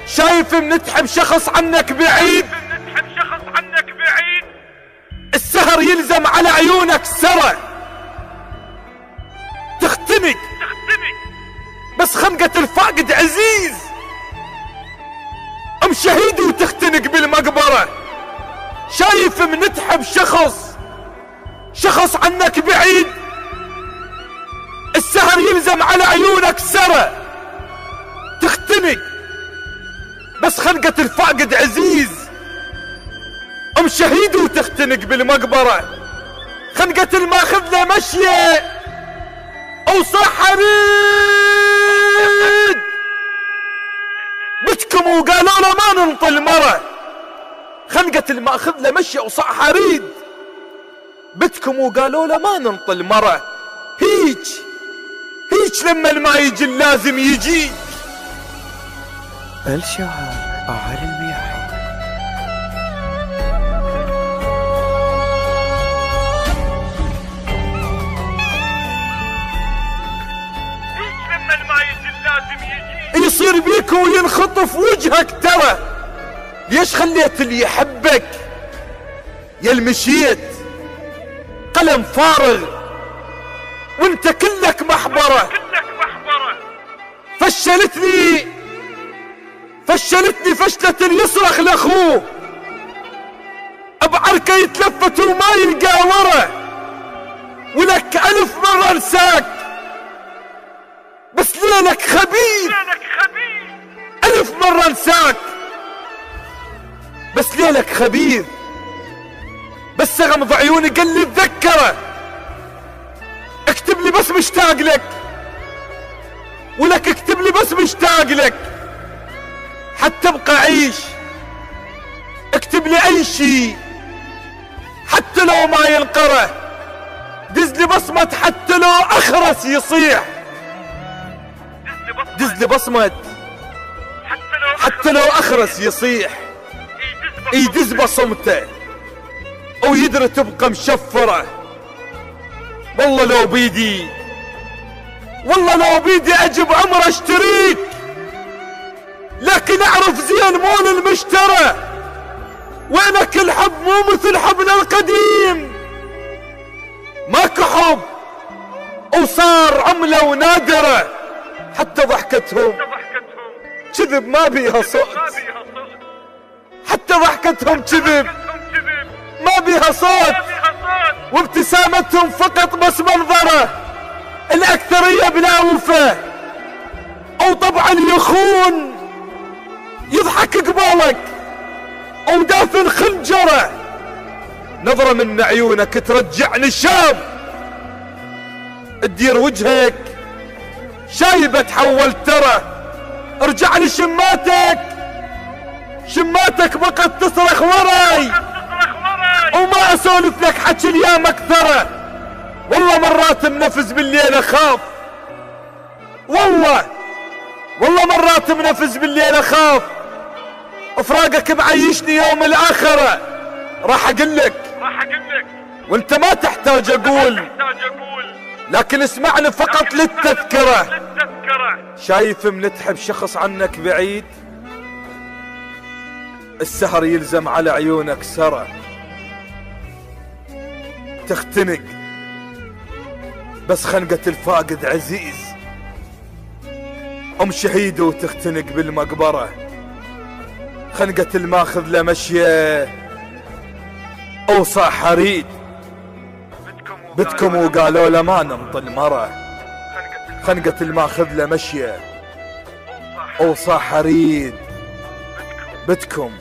شايف منتحب شخص عنك بعيد، السهر يلزم على عيونك سرى، تختنق بس خنقة الفاقد عزيز، ام شهيدي وتختنق بالمقبرة. شايف منتحب شخص عنك بعيد، السهر يلزم على عيونك سرى، تختنق بس خنقة الفاقد عزيز، ام شهيد وتختنق بالمقبرة. خنقة الماخذ له مشية وصح حريد، بتكم وقالوا له ما ننطي المرة. خنقة الماخذ له مشية وصح حريد، بتكم وقالوا له ما ننطي المرة. هيج لما الماء يجي لازم يجي. الشعر على المياه. يصير بيك وينخطف وجهك ترى. ليش خليت اللي يحبك يا المشيت قلم فارغ وانت كلك محبرة. فشلتني فشلة يصرخ لاخوه، بعركه يتلفت وما يلقى ورا. ولك 1000 مرة انساك بس ليلك خبيث، 1000 مرة انساك بس ليلك خبيث. بس غمض عيوني قال لي اتذكره، اكتب لي بس مشتاق لك، ولك اكتب لي بس مشتاق لك. حتى ابقى عيش اكتب لي اي شيء حتى لو ما ينقره. دز لي بصمة حتى لو اخرس يصيح، دز لي بصمة حتى لو اخرس يصيح. يدز بصمته ويدري تبقى مشفرة. والله لو بيدي اجيب عمر اشتريك، لكن اعرف زين مول المشترى. وينك الحب مو مثل حبنا القديم، ماكو حب وصار عملة ونادرة. حتى ضحكتهم كذب ما بيها صوت، حتى ضحكتهم كذب ما بيها صوت. وابتسامتهم فقط بس منظرة. الأكثرية بلا وفا، أو طبعا يخون يضحك قبالك ودافن خنجره. نظرة من عيونك ترجعني شاب، تدير وجهك شايبة تحول ترى. ارجع لي شماتك بقت تصرخ وراي، وما اسولف لك حكي الايام اكثره. والله مرات منفز بالليل اخاف، والله مرات منفز بالليل اخاف. افراقك معيشني يوم الاخره. راح اقلك وانت ما تحتاج اقول، لكن اسمعني فقط للتذكره. شايف منتحب شخص عنك بعيد، السهر يلزم على عيونك سرى، تختنق بس خنقة الفاقد عزيز، ام شهيد وتختنق بالمقبرة. خنقة الماخذ له مشية وصاح حريد، بدكم وقالوا له ما ننطي المرة. خنقة الماخذ له مشية وصاح حريد، بدكم